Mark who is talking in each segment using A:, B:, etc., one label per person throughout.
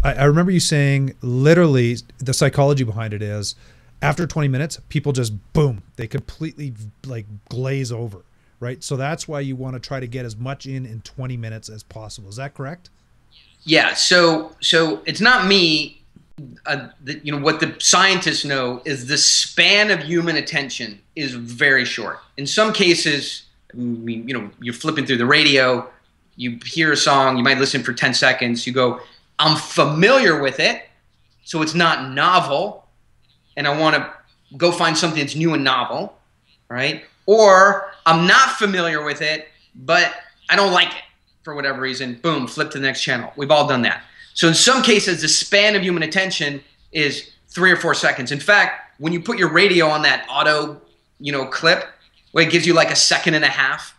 A: I remember you saying literally the psychology behind it is after 20 minutes, people just boom, they completely like glaze over, right? So that's why you want to try to get as much in 20 minutes as possible. Is that correct?
B: Yeah. So it's not me. What the scientists know is the span of human attention is very short. In some cases, you're flipping through the radio, you hear a song, you might listen for 10 seconds, you go, I'm familiar with it, so it's not novel, and I want to go find something that's new and novel, right? Or I'm not familiar with it, but I don't like it for whatever reason. Boom, flip to the next channel. We've all done that. So in some cases, the span of human attention is 3 or 4 seconds. In fact, when you put your radio on that auto, clip, where it gives you like a second and a half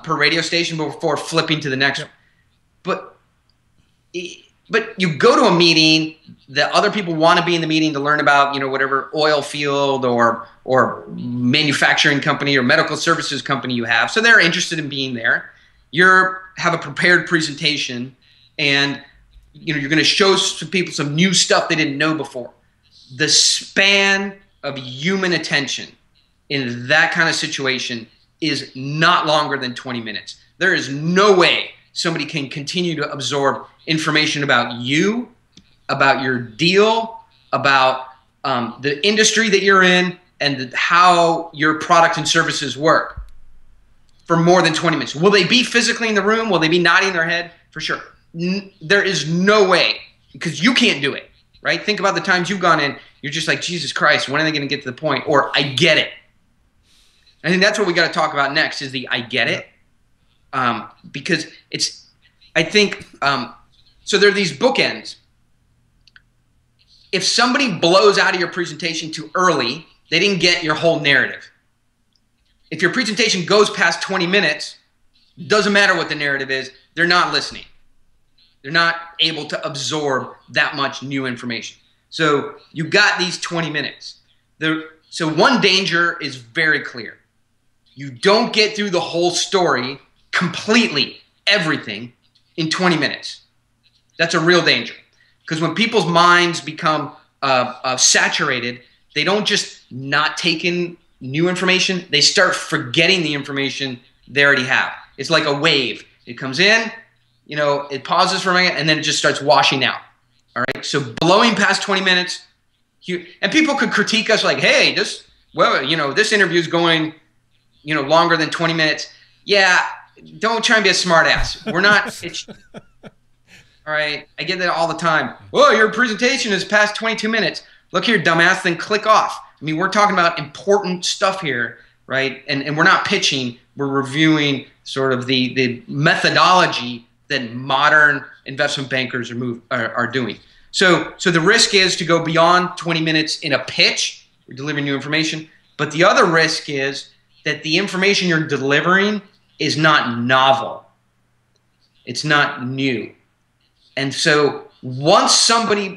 B: per radio station before flipping to the next one. But you go to a meeting, the other people want to be in the meeting to learn about, whatever oil field or manufacturing company or medical services company you have. So they're interested in being there. Have a prepared presentation, and you're going to show some people some new stuff they didn't know before. The span of human attention in that kind of situation is not longer than 20 minutes. There is no way somebody can continue to absorb information about you, about your deal, about the industry that you're in, and how your product and services work for more than 20 minutes. Will they be physically in the room? Will they be nodding their head? For sure. There is no way, because you can't do it, right? Think about the times you've gone in, you're just like, Jesus Christ, when are they going to get to the point? Or I get it. I think that's what we got to talk about next is the I get it. Because so there are these bookends. If somebody blows out of your presentation too early, they didn't get your whole narrative. If your presentation goes past 20 minutes, doesn't matter what the narrative is, they're not listening. They're not able to absorb that much new information. So you got these 20 minutes. So one danger is very clear. You don't get through the whole story completely, everything, in 20 minutes. That's a real danger. Because when people's minds become saturated, they don't just not take in new information. They start forgetting the information they already have. It's like a wave. It comes in, it pauses for a minute, and then it just starts washing out. All right. So blowing past 20 minutes, and people could critique us like, hey, this interview is going, longer than 20 minutes. Yeah. Don't try and be a smart ass. We're not. All right. I get that all the time. Whoa, your presentation is past 22 minutes. Look here, dumbass, then click off. I mean, we're talking about important stuff here, right? And we're not pitching. We're reviewing sort of the methodology that modern investment bankers are doing. So the risk is to go beyond 20 minutes in a pitch. We're delivering new information. But the other risk is that the information you're delivering is not novel. It's not new. And so once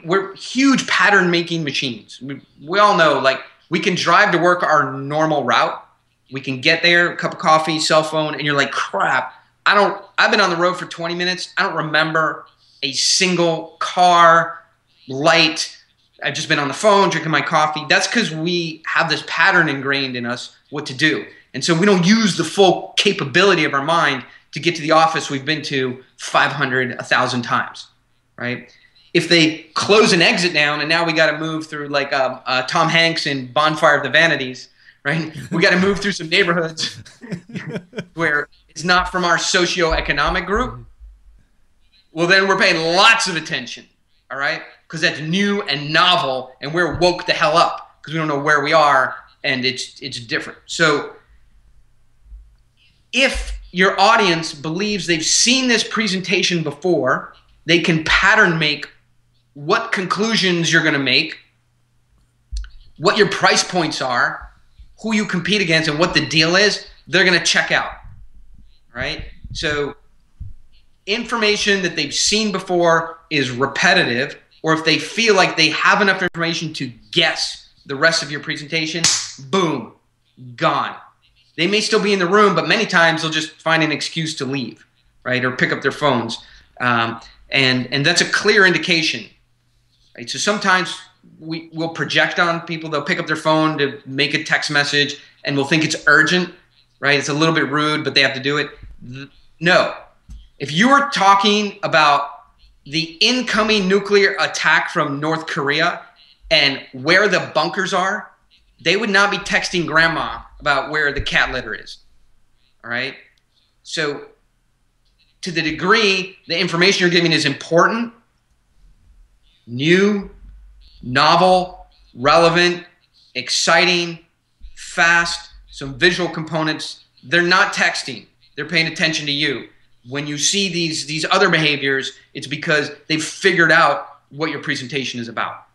B: we're huge pattern making machines. We all know, like, we can drive to work our normal route. We can get there, a cup of coffee, cell phone, and you're like, crap, I've been on the road for 20 minutes. I don't remember a single car, light. I've just been on the phone, drinking my coffee. That's because we have this pattern ingrained in us what to do. And so we don't use the full capability of our mind to get to the office we've been to 500, 1,000 times, right? If they close an exit down and now we got to move through like Tom Hanks in Bonfire of the Vanities, right? We got to move through some neighborhoods where it's not from our socioeconomic group. Well, then we're paying lots of attention, all right? Because that's new and novel, and we're woke the hell up because we don't know where we are, and it's different. So if your audience believes they've seen this presentation before, they can pattern make what conclusions you're going to make, what your price points are, who you compete against, and what the deal is, they're going to check out, right? So information that they've seen before is repetitive, or if they feel like they have enough information to guess the rest of your presentation, boom, gone. They may still be in the room, but many times they'll just find an excuse to leave, right, or pick up their phones. And that's a clear indication, right? So sometimes we will project on people. They'll pick up their phone to make a text message and we'll think it's urgent, right? It's a little bit rude, but they have to do it. No. If you are talking about the incoming nuclear attack from North Korea and where the bunkers are, they would not be texting grandma about where the cat litter is. All right? So to the degree the information you're giving is important, new, novel, relevant, exciting, fast, some visual components, they're not texting. They're paying attention to you. When you see these other behaviors, it's because they've figured out what your presentation is about.